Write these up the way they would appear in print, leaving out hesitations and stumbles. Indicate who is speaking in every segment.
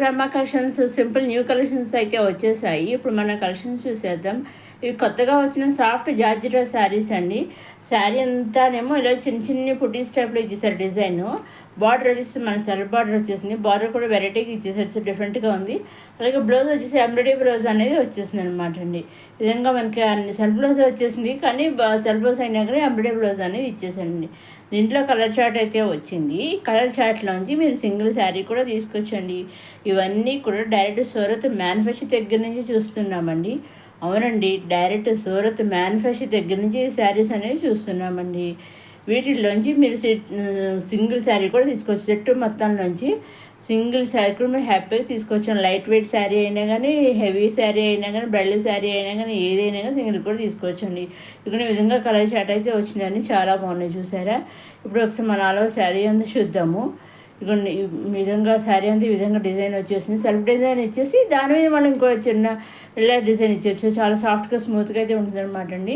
Speaker 1: Rama collections simple new collections అయితే వచ్చేసాయి. ఇప్పుడు మన కలెక్షన్స్ చూసేద్దాం. ఇవి కొత్తగా వచ్చిన సాఫ్ట్ జార్జెట్ శారీస్ అండి. శారీ అంతానేమో ఇలా చిన్న చిన్న పుట్టీస్ టైప్లో ఇచ్చేసారు డిజైన్. బార్డర్ వచ్చేసి మన సెల్ఫ్ బార్డర్ వచ్చేసింది. బార్డర్ కూడా వెరైటీగా ఇచ్చేసారు, డిఫరెంట్గా ఉంది. అలాగే బ్లౌజ్ వచ్చేసి ఎంబ్రాయిడరీ బ్లౌజ్ అనేది వచ్చేసింది అనమాట అండి. ఈ విధంగా మనకి అన్ని సెల్ఫ్ బ్లౌజ్ వచ్చేసింది, కానీ సెల్ఫ్ బ్లౌజ్ అయినా కానీ ఎంబ్రాయిడరీ బ్లౌజ్ అనేది ఇచ్చేసారండి. దీంట్లో కలర్ చార్ట్ అయితే వచ్చింది. కలర్ చార్ట్లోంచి మీరు సింగిల్ శారీ కూడా తీసుకొచ్చండి. ఇవన్నీ కూడా డైరెక్ట్ సూరత్ మ్యానుఫ్యాక్చర్ దగ్గర నుంచి చూస్తున్నామండి. అవునండి, డైరెక్ట్ సూరత్ మ్యానుఫ్యాక్చర్ దగ్గర నుంచి శారీస్ అనేవి చూస్తున్నామండి. వీటిల్లోంచి మీరు సింగిల్ శారీ కూడా తీసుకోవచ్చు. సెట్ మొత్తంలోంచి సింగిల్ శారీ కూడా మీరు హ్యాపీగా తీసుకోవచ్చు. లైట్ వెయిట్ శారీ అయినా కానీ, హెవీ శారీ అయినా కానీ, బ్రైడల్ శారీ అయినా కానీ, ఏదైనా కానీ సింగిల్ కూడా తీసుకోవచ్చండి. ఇక్కడ ఈ విధంగా కలర్ చార్ట్ అయితే వచ్చిందండి. చాలా బాగున్నాయి, చూసారా? ఇప్పుడు ఒకసారి మన ఆలో శారీ అంతా చూద్దాము. ఇక్కడ ఈ విధంగా శారీ అంతా ఈ విధంగా డిజైన్ వచ్చేసింది. సెల్ఫ్ డిజైన్ ఇచ్చేసి దాని మీద మనం ఇంకో చిన్న ఇలా డిజైన్ ఇచ్చేచ్చు. చాలా సాఫ్ట్గా స్మూత్గా అయితే ఉంటుంది అనమాట అండి.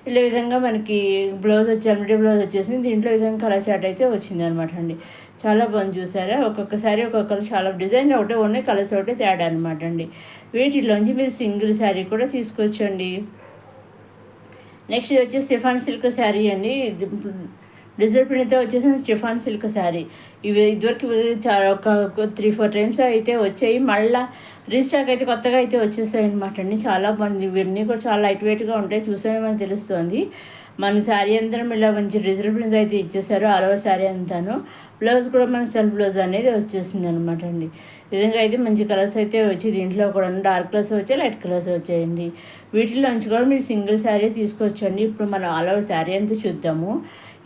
Speaker 1: ఇలా విధంగా మనకి బ్లౌజ్ వచ్చి ఎంబ్రాయిడరీ బ్లౌజ్ వచ్చేసింది. దీంట్లో విధంగా కలర్ చార్ట్ అయితే వచ్చింది అనమాట అండి. చాలా బాగుంది, చూసారా? ఒక్కొక్కసారి ఒక్కొక్కరు చాలా డిజైన్ ఒకటే ఉన్నాయి, కలర్స్ ఒకటే తేడా అనమాట అండి. వీటిలోంచి మీరు సింగిల్ శారీ కూడా తీసుకొచ్చండి. నెక్స్ట్ ఇది వచ్చేసి షిఫాన్ సిల్క్ శారీ అండి. డిజైన్ ప్రింట్తో వచ్చేసి షిఫాన్ సిల్క్ శారీ. ఇవి ఇదివరకు చాలా ఒక 3-4 టైమ్స్ అయితే వచ్చాయి. మళ్ళీ రీస్టాక్ అయితే కొత్తగా అయితే వచ్చేసాయి అనమాట అండి. చాలా బాగుంది. ఇవన్నీ కూడా చాలా లైట్ వెయిట్గా ఉంటాయి, చూసామే మనకు తెలుస్తుంది. మన శారీ అంతా ఇలా మంచి డిజైన్ ప్రింట్స్ అయితే ఇచ్చేసారు. ఆల్ ఓవర్ శారీ అంతాను. బ్లౌజ్ కూడా మన సెల్ఫ్ బ్లౌజ్ అనేది వచ్చేసింది అనమాట అండి. విధంగా అయితే మంచి కలర్స్ అయితే వచ్చి దీంట్లో కూడా డార్క్ కలర్స్ వచ్చాయి, లైట్ కలర్స్ వచ్చాయండి. వీటిలోంచి కూడా మీరు సింగిల్ శారీ తీసుకోవచ్చండి. ఇప్పుడు మనం ఆల్ ఓవర్ శారీ అంతా చూద్దాము.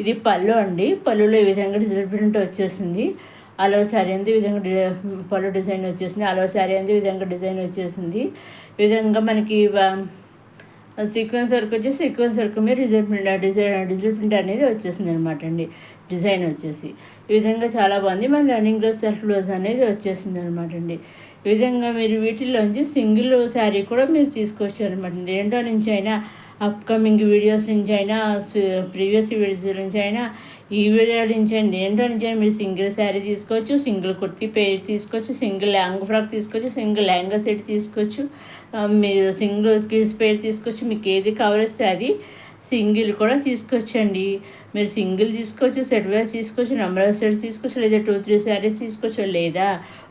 Speaker 1: ఇది పళ్ళు అండి. పళ్ళులో ఈ విధంగా డిజైన్ ప్రింట్ వచ్చేసింది. ఆల్ ఓవర్ శారీ అంతా ఈ విధంగా పళ్ళు డిజైన్ వచ్చేసింది. ఆల్ ఓవర్ శారీ అంతా ఈ విధంగా డిజైన్ వచ్చేసింది. ఈ విధంగా మనకి సీక్వెన్స్ వర్క్ వచ్చేసి సీక్వెన్స్ వర్క్ మీద డిజిటల్ ప్రింట్ అనేది వచ్చేసింది అనమాట అండి. డిజైన్ వచ్చేసి ఈ విధంగా చాలా బాగుంది. మన రన్నింగ్ బ్లౌజ్ సెల్ఫ్ బ్లౌజ్ అనేది వచ్చేసింది అనమాట అండి. ఈ విధంగా మీరు వీటిల్లోంచి సింగిల్ శారీ కూడా మీరు తీసుకోవచ్చు అనమాట. దేంట్లో నుంచి అయినా, అప్కమింగ్ వీడియోస్ నుంచి అయినా, ప్రీవియస్ వీడియోస్ నుంచి అయినా, ఈ వీడియో నుంచి అయినా, దేంట్లో నుంచి అయినా మీరు సింగిల్ శారీ తీసుకోవచ్చు, సింగిల్ కుర్తీ పేర్ తీసుకోవచ్చు, సింగిల్ లాంగ్ ఫ్రాక్ తీసుకోవచ్చు, సింగిల్ లెహంగా సెట్ తీసుకోవచ్చు, మీరు సింగిల్ కిడ్స్ పేర్ తీసుకోవచ్చు. మీకు ఏది కావాల్సి అది సింగిల్ కూడా తీసుకోవచ్చండి. మీరు సింగిల్ తీసుకోవచ్చు, సెట్ వైజ్ తీసుకోవచ్చు, నెంబర్ ఆఫ్ సెట్స్ తీసుకోవచ్చు, లేదా 2-3 శారీస్ తీసుకోవచ్చు, లేదా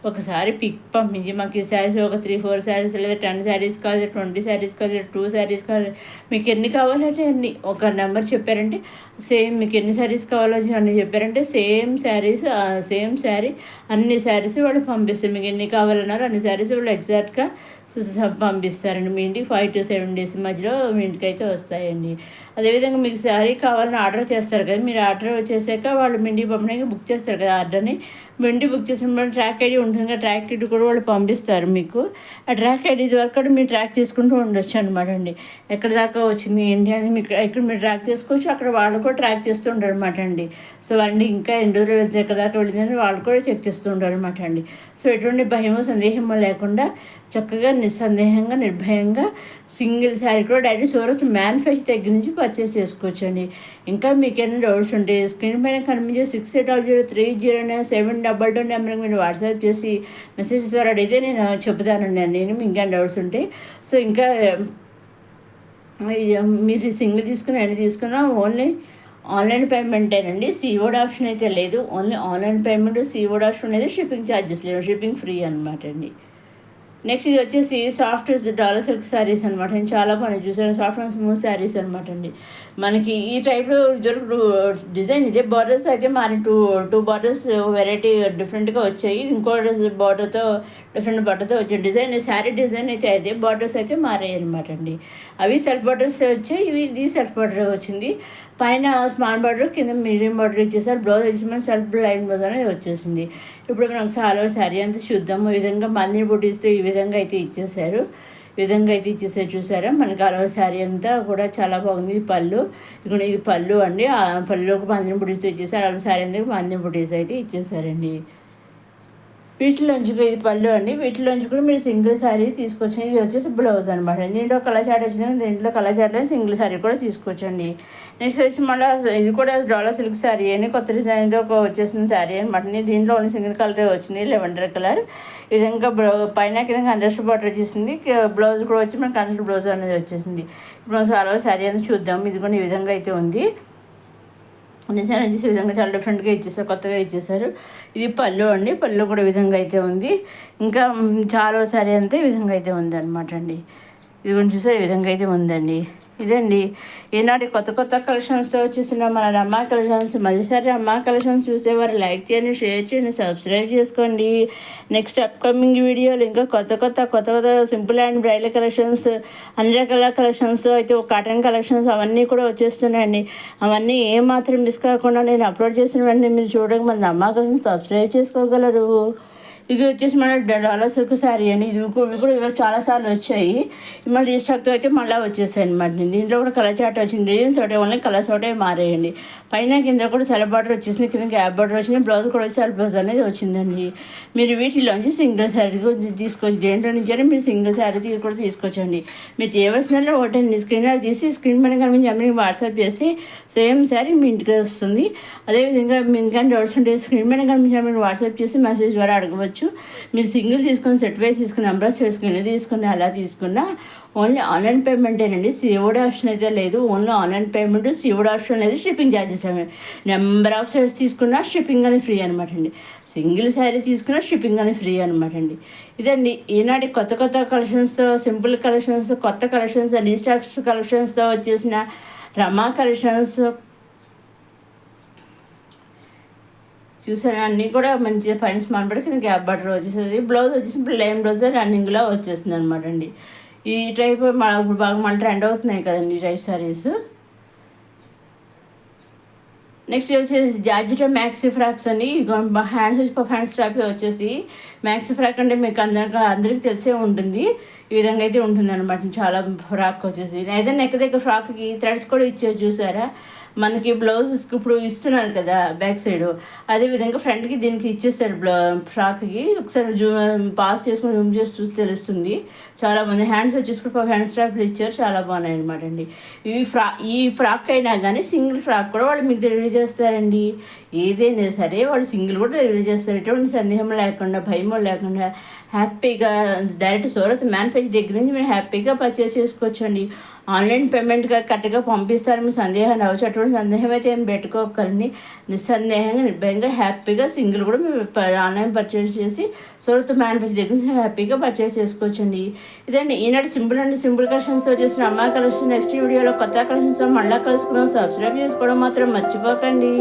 Speaker 1: ఒకసారి పిక్ పంపించి మాకు ఈ శారీస్ ఒక 3-4 శారీస్, లేదా 10 శారీస్ కావాలి, 20 శారీస్ కావాలి, 2 శారీస్ కావాలి, మీకు ఎన్ని కావాలంటే అన్ని ఒక నెంబర్ చెప్పారంటే సేమ్ మీకు ఎన్ని శారీస్ కావాలో అన్ని చెప్పారంటే సేమ్ శారీ అన్ని శారీస్ వాళ్ళు పంపిస్తారు. మీకు ఎన్ని కావాలన్నారో అన్ని శారీస్ వాళ్ళు ఎగ్జాక్ట్గా పంపిస్తారండి. మీ ఇంటికి 5 to 7 days మధ్యలో మీ ఇంటికి అయితే వస్తాయండి. అదేవిధంగా మీకు శారీ కావాలని ఆర్డర్ చేస్తారు కదా, మీరు ఆర్డర్ చేశాక వాళ్ళు మీ ఇంటికి పంపడానికి బుక్ చేస్తారు కదా ఆర్డర్ని. మీ ఇంటికి బుక్ చేసిన ట్రాక్ ఐడి ఉంటుంది కదా, ట్రాక్ ఐడి కూడా వాళ్ళు పంపిస్తారు మీకు. ఆ ట్రాక్ ఐడి వరకు మీరు ట్రాక్ చేసుకుంటూ ఉండొచ్చు అనమాట అండి. ఎక్కడి దాకా వచ్చింది ఏంటి అని మీకు ఇక్కడ మీరు ట్రాక్ చేసుకోవచ్చు, అక్కడ వాళ్ళు కూడా ట్రాక్ చేస్తూ ఉంటారు అనమాట అండి. సో అండి ఇంకా ఎన్ని రోజులు వెళ్తే ఎక్కడి దాకా వెళ్ళిందని వాళ్ళు కూడా చెక్ చేస్తూ ఉంటారు అనమాట అండి. సో ఎటువంటి భయమో సందేహమో లేకుండా చక్కగా నిస్సందేహంగా నిర్భయంగా సింగిల్ శారీ కూడా డైరెక్ట్ సూరత్ మ్యానుఫ్యాక్చర్ దగ్గర నుంచి పర్చేస్ చేసుకోవచ్చు అండి. ఇంకా మీకు ఏమైనా డౌట్స్ ఉంటే స్క్రీన్ పైన కనిపించే 6800309722 నెంబర్కి మీరు వాట్సాప్ చేసి మెసేజెస్ ద్వారా అడిగితే నేను చెబుతానండి. నేను ఇంకా డౌట్స్ ఉంటే. సో ఇంకా మీరు సింగిల్ తీసుకుని అన్ని తీసుకున్నా ఓన్లీ ఆన్లైన్ పేమెంటేనండి. సీఓడ్ ఆప్షన్ అయితే లేదు. ఓన్లీ ఆన్లైన్ పేమెంట్, సీఓడ్ ఆప్షన్ అనేది షిప్పింగ్ ఛార్జెస్ లేదు, షిప్పింగ్ ఫ్రీ అనమాట అండి. నెక్స్ట్ ఇది వచ్చేసి సాఫ్ట్ డాలర్ సిల్క్ శారీస్ అనమాట. నేను చాలా బాగా చూసాను. సాఫ్ట్ అండ్ స్మూత్ శారీస్ అనమాట అండి. మనకి ఈ టైప్లో డిజైన్ ఇదే బార్డర్స్ అయితే మరి టూ బార్డర్స్ వెరైటీ డిఫరెంట్గా వచ్చాయి. ఇంకో బార్డర్తో డిఫరెంట్ బార్డర్తో వచ్చాయి. డిజైన్ శారీ డిజైన్ అయితే అదే, బార్డర్స్ అయితే మారాయి అనమాట అండి. అవి సెల్ఫ్ బార్డర్స్ వచ్చాయి, ఇది సెల్ఫ్ బార్డర్ వచ్చింది. పైన స్మాల్ బార్డర్, కింద మీడియం బార్డర్ ఇచ్చేసారు. బ్లౌజ్ వచ్చి మన సెల్ఫ్ లైన్ బ్లౌజ్ అనేది వచ్చేసింది. ఇప్పుడు మనం ఒకసారి శారీ అంతా చూద్దాము. ఈ విధంగా మందిని బుట్టిస్తూ ఈ విధంగా అయితే ఇచ్చేసారు. చూసారా? మనకి అలవ శారీ అంతా కూడా చాలా బాగుంది. ఇది పళ్ళు, ఇక్కడ ఇది పళ్ళు అండి. ఆ పళ్ళులోకి మందిని బుట్టిస్తూ ఇచ్చేసారు. అలవ శారీ అంతా మందిని బుట్టిస్తూ అయితే ఇచ్చేసారండి. వీటిలోంచి ఇది పళ్ళు అండి. వీటిలోంచి కూడా మీరు సింగిల్ శారీ తీసుకోవచ్చు. ఇది వచ్చేసి బ్లౌజ్ అనమాట. దీంట్లో కలర్ చాట్ వచ్చింది, దీంట్లో కలర్ చాట్లో సింగిల్ శారీ కూడా తీసుకోవచ్చండి. నెక్స్ట్ వచ్చి మళ్ళీ ఇది కూడా డాలర్ సిల్క్ శారీ అని కొత్త డిజైన్తో వచ్చేసిన శారీ అనమాట. దీంట్లో ఓన్లీ సింగిల్ కలరే వచ్చింది, లెవెండర్ కలర్. ఈ విధంగా పైన కింద కంట్రాస్ట్ బార్డర్ వచ్చేసింది. బ్లౌజ్ కూడా వచ్చి మనకి కంట్రాస్ట్ బ్లౌజ్ అనేది వచ్చేసింది. ఇప్పుడు మనం చాలా శారీ అనేది చూద్దాం. ఇది కూడా ఈ విధంగా అయితే ఉంది. డిజైన్ వచ్చేసి ఈ విధంగా చాలా డిఫరెంట్గా ఇచ్చేసారు, కొత్తగా ఇచ్చేసారు. ఇది పళ్ళు అండి. పళ్ళు కూడా ఈ విధంగా అయితే ఉంది. ఇంకా చాలా శారీ అంతా ఈ విధంగా అయితే ఉంది అనమాట అండి. ఇది కొంచెం చూసారు ఈ విధంగా అయితే ఉందండి. ఇదండి ఈనాటి కొత్త కొత్త కలెక్షన్స్తో వచ్చేసిన మన రమ్మా కలెక్షన్స్. మరోసారి రమ్మా కలెక్షన్స్ చూసేవారు లైక్ చేయండి, షేర్ చేయండి, సబ్స్క్రైబ్ చేసుకోండి. నెక్స్ట్ అప్కమింగ్ వీడియోలు ఇంకా కొత్త కొత్త సింపుల్ అండ్ బ్రైడల్ కలెక్షన్స్, అన్ని రకాల కలెక్షన్స్ అయితే కాటన్ కలెక్షన్స్ అవన్నీ కూడా వచ్చేస్తున్నాయండి. అవన్నీ ఏమాత్రం మిస్ కాకుండా నేను అప్లోడ్ చేసిన వెంటనే మీరు చూడక మన రమ్మా కలెక్షన్స్ సబ్స్క్రైబ్ చేసుకోగలరు. ఇది వచ్చేసి మన డాలర్ సిల్క్ శారీ అండి. ఇవి కూడా చాలాసార్లు వచ్చాయి. మళ్ళీ రీస్టాక్తో అయితే మళ్ళీ వచ్చేసాయి అనమాట. దీంట్లో కూడా కలర్ చాట్ వచ్చింది. డిజైన్స్ ఒకటే ఓన్లీ కలర్స్ ఒకటే మారేయండి. పైన కింద కూడా సెల్ బార్డర్ వచ్చేసింది, కింద గ్యాప్ బార్డర్ వచ్చింది, బ్లౌజ్ కూడా వచ్చి సెల్ బ్లౌజ్ అనేది వచ్చిందండి. మీరు వీటిలోంచి సింగిల్ శారీ తీసుకోవచ్చు. దేంట్లో నుంచి మీరు సింగిల్ శారీ కూడా తీసుకోవచ్చండి. మీరు చేయవలసిన ఒకటే స్క్రీన్ తీసి స్క్రీన్ పైన కనిపించి అమ్మకి వాట్సాప్ చేసి సేమ్ శారీ మీ ఇంటికి వస్తుంది. అదేవిధంగా మీ ఇంకా డౌట్స్ ఉంటే స్క్రీన్ పైన కనిపించి మీరు వాట్సాప్ చేసి మెసేజ్ ద్వారా అడగవచ్చు. మీరు సింగిల్ తీసుకొని సెట్ వైస్ తీసుకుని నెంబర్స్ చేసుకుని తీసుకుని అలా తీసుకున్నా ఓన్లీ ఆన్లైన్ పేమెంటేనండి. సిఓడి ఆప్షన్ అయితే లేదు. Only online payment, COD option అనేది shipping charges number of sets తీసుకున్నా షిప్పింగ్ అనేది ఫ్రీ అనమాట అండి. సింగిల్ శారీ తీసుకున్నా షిప్పింగ్ అనేది ఫ్రీ అనమాట అండి. ఇదండి ఈనాటి కొత్త కలెక్షన్స్తో, సింపుల్ కలెక్షన్స్, కొత్త కలెక్షన్స్, రీస్టాక్స్ కలెక్షన్స్తో వచ్చేసిన రమా కలెక్షన్స్. చూసాను అన్నీ కూడా మంచిగా పైన స్మాల్ కింద గ్యాప్ బార్డర్ వచ్చేస్తుంది. బ్లౌజ్ వచ్చేసి ప్లెయిన్ బ్లౌజ్ రన్నింగ్లో వచ్చేస్తుంది అనమాట అండి. ఈ టైప్ ఇప్పుడు బాగా మన ట్రెండ్ అవుతున్నాయి కదండి ఈ టైప్ శారీస్. నెక్స్ట్ వచ్చేసి జార్జెట్ మ్యాక్సీ ఫ్రాక్స్ అని హ్యాండ్స్ వచ్చి హ్యాండ్స్ స్ట్రాప్ వచ్చేసి మ్యాక్సీ ఫ్రాక్ అంటే మీకు అందరికీ తెలిసే ఉంటుంది. ఈ విధంగా అయితే ఉంటుంది అనమాట. చాలా ఫ్రాక్ వచ్చేసి అయితే నెక్ దగ్గర ఫ్రాక్కి థ్రెడ్స్ కూడా ఇచ్చారు చూసారా. మనకి బ్లౌజ్ ఇప్పుడు ఇస్తున్నారు కదా బ్యాక్ సైడ్, అదేవిధంగా ఫ్రంట్కి దీనికి ఇచ్చేస్తారు ఫ్రాక్కి. ఒకసారి పాస్ చేసుకొని జూమ్ చేసి చూసి తెలుస్తుంది. చాలామంది హ్యాండ్స్ వచ్చేసి హ్యాండ్ స్ట్రాప్లు ఇచ్చారు, చాలా బాగున్నాయి అనమాట అండి. ఈ ఫ్రాక్ అయినా కానీ సింగిల్ ఫ్రాక్ కూడా వాళ్ళు మీకు డెలివరీ చేస్తారండి. ఏదైనా సరే వాళ్ళు సింగిల్ కూడా డెలివరీ చేస్తారు. ఎటువంటి సందేహం లేకుండా, భయం లేకుండా హ్యాపీగా డైరెక్ట్ సూరత్ మ్యానుఫ్యాక్చర్ దగ్గర నుంచి మీరు హ్యాపీగా పర్చేస్ చేసుకోవచ్చండి. ఆన్లైన్ పేమెంట్గా కరెక్ట్గా పంపిస్తారు. మీ సందేహాన్ని అవచ్చు. అటువంటి సందేహం అయితే ఏం పెట్టుకోకండి. నిస్సందేహంగా నిర్భయంగా హ్యాపీగా సింగిల్ కూడా మీరు ఆన్లైన్ పర్చేస్ చేసి సూరత్ మ్యానుఫ్యాక్చర్ దగ్గర నుంచి హ్యాపీగా పర్చేస్ చేసుకోవచ్చండి. ఇదండి ఈనాటి సింపుల్ కలెక్షన్స్ వచ్చేసిన అమ్మా కలెక్షన్. నెక్స్ట్ వీడియోలో కొత్త కలెక్షన్స్తో మళ్ళీ కలుసుకుందాం. సబ్స్క్రైబ్ చేసుకోవడం మాత్రం మర్చిపోకండి.